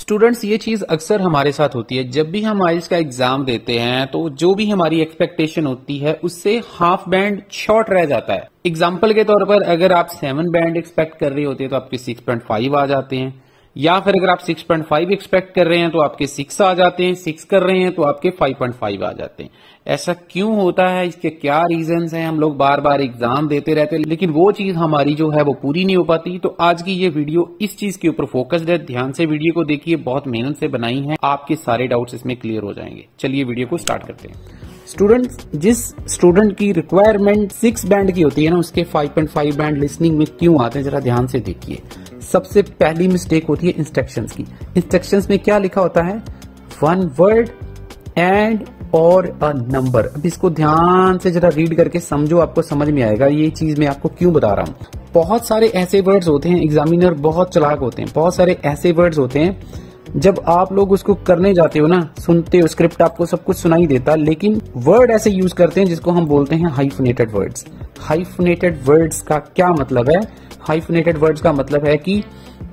Students, ये चीज अक्सर हमारे साथ होती है। जब भी हम आइल्स का एग्जाम देते हैं तो जो भी हमारी एक्सपेक्टेशन होती है उससे हाफ बैंड शॉर्ट रह जाता है। एग्जाम्पल के तौर पर अगर आप 7 बैंड एक्सपेक्ट कर रहे होते हैं तो आपके 6.5 आ जाते हैं, या फिर अगर आप 6.5 एक्सपेक्ट कर रहे हैं तो आपके 6 आ जाते हैं, 6 कर रहे हैं तो आपके 5.5 आ जाते हैं। ऐसा क्यों होता है, इसके क्या रीजंस हैं? हम लोग बार बार एग्जाम देते रहते हैं लेकिन वो चीज हमारी जो है वो पूरी नहीं हो पाती। तो आज की ये वीडियो इस चीज के ऊपर फोकस्ड है। ध्यान से वीडियो को देखिए, बहुत मेहनत से बनाई है, आपके सारे डाउट्स इसमें क्लियर हो जाएंगे। चलिए वीडियो को स्टार्ट करते हैं। स्टूडेंट्स, जिस स्टूडेंट की रिक्वायरमेंट 6 बैंड की होती है ना, उसके 5.5 बैंड लिसनिंग में क्यों आते हैं, जरा ध्यान से देखिए। सबसे पहली मिस्टेक होती है इंस्ट्रक्शंस की। इंस्ट्रक्शंस में क्या लिखा होता है? 1 वर्ड एंड और अ नंबर। अब इसको ध्यान से जरा रीड करके समझो, आपको समझ में आएगा ये चीज मैं आपको क्यों बता रहा हूं। बहुत सारे ऐसे वर्ड्स होते हैं, एग्जामिनर बहुत चालाक होते हैं, बहुत सारे ऐसे वर्ड्स होते हैं जब आप लोग उसको करने जाते हो ना, सुनते हो स्क्रिप्ट, आपको सब कुछ सुनाई देता, लेकिन वर्ड ऐसे यूज करते हैं जिसको हम बोलते हैं हाइफनेटेड वर्ड्स। हाइफनेटेड वर्ड्स का क्या मतलब है? हाइफनेटेड वर्ड्स का मतलब है कि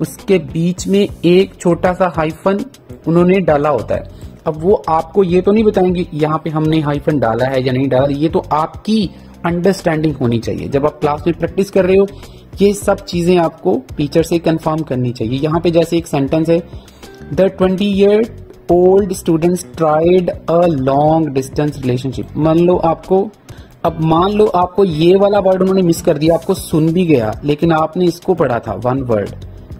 उसके बीच में एक छोटा सा हाइफन उन्होंने डाला होता है। अब वो आपको ये तो नहीं बताएंगे यहाँ पे हमने हाइफन डाला है या नहीं डाला, ये तो आपकी अंडरस्टैंडिंग होनी चाहिए। जब आप क्लास में प्रैक्टिस कर रहे हो ये सब चीजें आपको टीचर से कंफर्म करनी चाहिए। यहाँ पे जैसे एक सेंटेंस है, the 20-year-old students tried a long distance relationship। मान लो आपको ये वाला वर्ड उन्होंने मिस कर दिया, आपको सुन भी गया लेकिन आपने इसको पढ़ा था 1 वर्ड।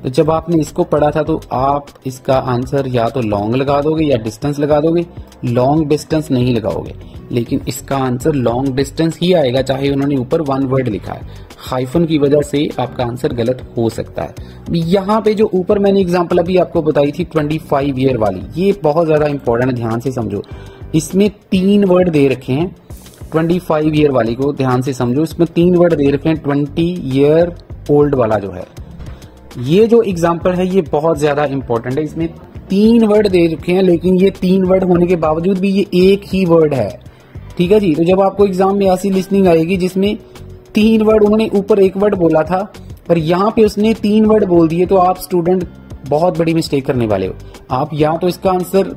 तो जब आपने इसको पढ़ा था तो आप इसका आंसर या तो लॉन्ग लगा दोगे या डिस्टेंस लगा दोगे। लॉन्ग डिस्टेंस नहीं लगाओगे, लेकिन इसका आंसर लॉन्ग डिस्टेंस ही आएगा, चाहे उन्होंने ऊपर 1 वर्ड लिखा है। हाइफन की वजह से आपका आंसर गलत हो सकता है। यहाँ पे जो ऊपर मैंने एग्जांपल अभी आपको बताई थी 25 ईयर वाली, ये बहुत ज्यादा इंपॉर्टेंट है, ध्यान से समझो। इसमें 3 वर्ड दे रखे हैं। 25 ईयर वाली को ध्यान से समझो, इसमें 3 वर्ड दे रखे हैं। 20 ईयर ओल्ड वाला जो है, ये जो एग्जाम्पल है ये बहुत ज्यादा इंपॉर्टेंट है। इसमें 3 वर्ड दे रखे हैं, लेकिन ये 3 वर्ड होने के बावजूद भी ये एक ही वर्ड है। ठीक है जी। तो जब आपको एग्जाम में ऐसी लिसनिंग आएगी जिसमें 3 वर्ड, उन्होंने ऊपर 1 वर्ड बोला था पर यहाँ पे उसने 3 वर्ड बोल दिए, तो आप स्टूडेंट बहुत बड़ी मिस्टेक करने वाले हो। आप या तो इसका आंसर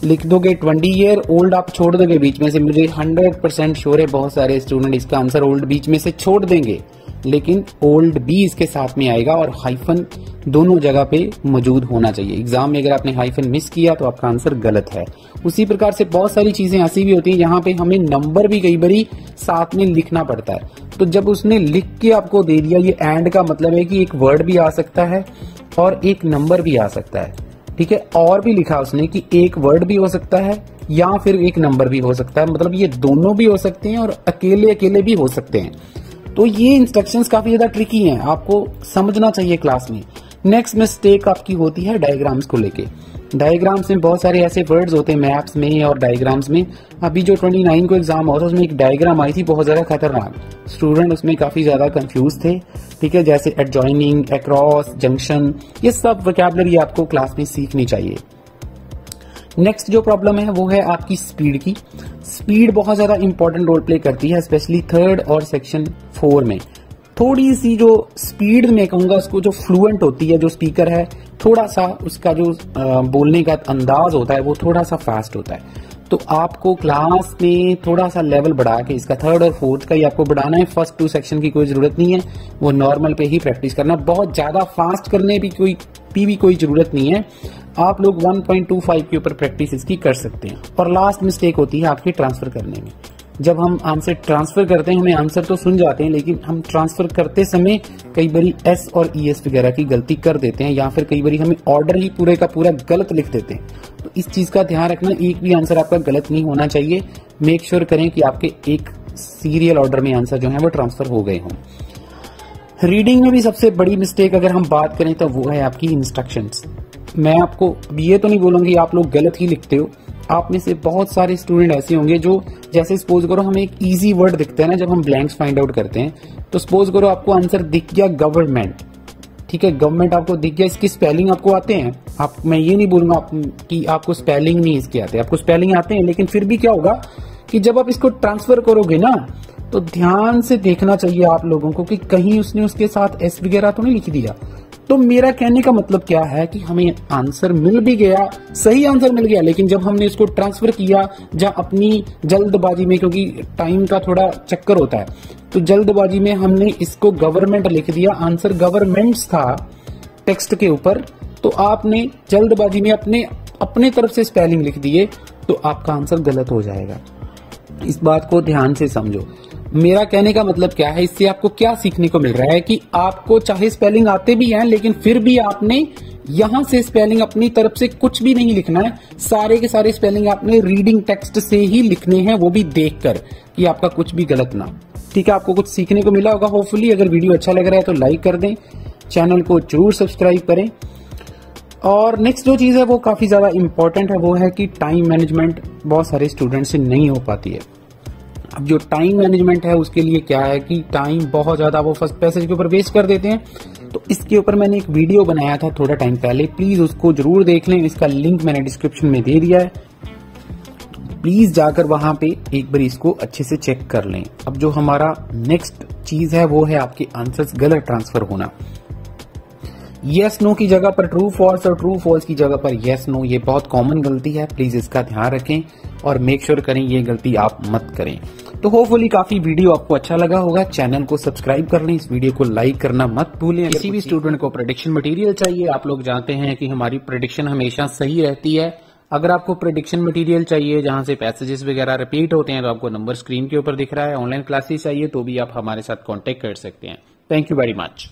लिख दोगे 20 ईयर ओल्ड, आप छोड़ दोगे बीच में से। मुझे 100% श्योर है बहुत सारे स्टूडेंट इसका आंसर ओल्ड बीच में से छोड़ देंगे, लेकिन ओल्ड भी इसके साथ में आएगा और हाइफन दोनों जगह पे मौजूद होना चाहिए। एग्जाम में अगर आपने हाइफन मिस किया तो आपका आंसर गलत है। उसी प्रकार से बहुत सारी चीजें ऐसी भी होती हैं यहाँ पे हमें नंबर भी कई बारी साथ में लिखना पड़ता है। तो जब उसने लिख के आपको दे दिया, ये एंड का मतलब है कि एक वर्ड भी आ सकता है और एक नंबर भी आ सकता है। ठीक है, और भी लिखा उसने कि एक वर्ड भी हो सकता है या फिर एक नंबर भी हो सकता है, मतलब ये दोनों भी हो सकते हैं और अकेले अकेले भी हो सकते हैं। तो ये इंस्ट्रक्शंस काफी ज्यादा ट्रिकी हैं, आपको समझना चाहिए क्लास में। नेक्स्ट मिस्टेक आपकी होती है डायग्राम्स को लेके। डायग्राम्स में बहुत सारे ऐसे वर्ड्स होते हैं मैप्स में और डायग्राम्स में। अभी जो 29 को एग्जाम हुआ था उसमें एक डायग्राम आई थी बहुत ज्यादा खतरनाक, स्टूडेंट उसमें काफी ज्यादा कंफ्यूज थे। ठीक है, जैसे एडजॉइनिंग, अक्रॉस, जंक्शन, ये सब वोकैबुलरी आपको क्लास में सीखनी चाहिए। नेक्स्ट जो प्रॉब्लम है वो है आपकी स्पीड की। स्पीड बहुत ज्यादा इंपॉर्टेंट रोल प्ले करती है, स्पेशली 3rd और सेक्शन 4 में। थोड़ी सी जो स्पीड में कहूंगा उसको, जो फ्लुएंट होती है जो स्पीकर है, थोड़ा सा उसका जो बोलने का अंदाज होता है वो थोड़ा सा फास्ट होता है। तो आपको क्लास में थोड़ा सा लेवल बढ़ा के इसका 3rd और 4th का ही आपको बढ़ाना है। फर्स्ट 2 सेक्शन की कोई जरूरत नहीं है, वो नॉर्मल पे ही प्रैक्टिस करना। बहुत ज्यादा फास्ट करने भी कोई जरूरत नहीं है। आप लोग 1.25 के ऊपर प्रैक्टिस इसकी कर सकते हैं। और लास्ट मिस्टेक होती है आपके ट्रांसफर करने में। जब हम आंसर ट्रांसफर करते हैं, हमें आंसर तो सुन जाते हैं लेकिन हम ट्रांसफर करते समय कई बारी एस और ईएस वगैरह की गलती कर देते हैं, या फिर कई बारी हमें ऑर्डर ही पूरे का पूरा गलत लिख देते हैं। तो इस चीज का ध्यान रखना, एक भी आंसर आपका गलत नहीं होना चाहिए। मेक श्योर करें कि आपके एक सीरियल ऑर्डर में आंसर जो है वो ट्रांसफर हो गए हों। रीडिंग में भी सबसे बड़ी मिस्टेक अगर हम बात करें तो वो है आपकी इंस्ट्रक्शंस। मैं आपको ये तो नहीं बोलूंगी आप लोग गलत ही लिखते हो। आप में से बहुत सारे स्टूडेंट ऐसे होंगे जो, जैसे सपोज करो हमें एक इजी वर्ड दिखता है ना जब हम ब्लैंक्स फाइंड आउट करते हैं, तो सपोज करो आपको आंसर दिख गया गवर्नमेंट। ठीक है, गवर्नमेंट आपको दिख गया, इसकी स्पेलिंग आपको आते हैं। मैं ये नहीं बोलूंगा कि आपको स्पेलिंग नहीं इसके आते, आपको स्पेलिंग आते हैं, लेकिन फिर भी क्या होगा कि जब आप इसको ट्रांसफर करोगे ना तो ध्यान से देखना चाहिए आप लोगों को कि कहीं उसने उसके साथ एस वगैरह तो नहीं लिख दिया। तो मेरा कहने का मतलब क्या है कि हमें आंसर मिल भी गया, सही आंसर मिल गया, लेकिन जब हमने इसको ट्रांसफर किया जहां अपनी जल्दबाजी में, क्योंकि टाइम का थोड़ा चक्कर होता है, तो जल्दबाजी में हमने इसको गवर्नमेंट लिख दिया, आंसर गवर्नमेंट्स था टेक्स्ट के ऊपर, तो आपने जल्दबाजी में अपने तरफ से स्पेलिंग लिख दिए, तो आपका आंसर गलत हो जाएगा। इस बात को ध्यान से समझो। मेरा कहने का मतलब क्या है, इससे आपको क्या सीखने को मिल रहा है कि आपको चाहे स्पेलिंग आते भी हैं, लेकिन फिर भी आपने यहां से स्पेलिंग अपनी तरफ से कुछ भी नहीं लिखना है, सारे के सारे स्पेलिंग आपने रीडिंग टेक्स्ट से ही लिखने हैं, वो भी देखकर, कि आपका कुछ भी गलत ना। ठीक है, आपको कुछ सीखने को मिला होगा होपफुली। अगर वीडियो अच्छा लग रहा है तो लाइक कर दें, चैनल को जरूर सब्सक्राइब करें। और नेक्स्ट जो चीज है वो काफी ज्यादा इंपॉर्टेंट है, वो है कि टाइम मैनेजमेंट बहुत सारे स्टूडेंट से नहीं हो पाती है। अब जो टाइम मैनेजमेंट है उसके लिए क्या है कि टाइम बहुत ज्यादा वो फर्स्ट पैसेज के ऊपर वेस्ट कर देते हैं, तो इसके ऊपर मैंने एक वीडियो बनाया था थोड़ा टाइम पहले, प्लीज उसको जरूर देख लें, इसका लिंक मैंने डिस्क्रिप्शन में दे दिया है, प्लीज जाकर वहां पे एक बार इसको अच्छे से चेक कर लें। अब जो हमारा नेक्स्ट चीज है वो है आपके आंसर्स गलत ट्रांसफर होना। यस नो की जगह पर ट्रू फॉल्स और ट्रू फॉल्स की जगह पर यस नो, ये बहुत कॉमन गलती है, प्लीज इसका ध्यान रखें और मेक श्योर करें ये गलती आप मत करें। तो होपफुली काफी वीडियो आपको अच्छा लगा होगा, चैनल को सब्सक्राइब कर लें, इस वीडियो को लाइक करना मत भूलें। किसी भी स्टूडेंट को प्रेडिक्शन मटेरियल चाहिए, आप लोग जानते हैं कि हमारी प्रेडिक्शन हमेशा सही रहती है। अगर आपको प्रेडिक्शन मटेरियल चाहिए जहां से पैसेजेस वगैरह रिपीट होते हैं, तो आपको नंबर स्क्रीन के ऊपर दिख रहा है। ऑनलाइन क्लासेस चाहिए तो भी आप हमारे साथ कांटेक्ट कर सकते हैं। Thank you very much.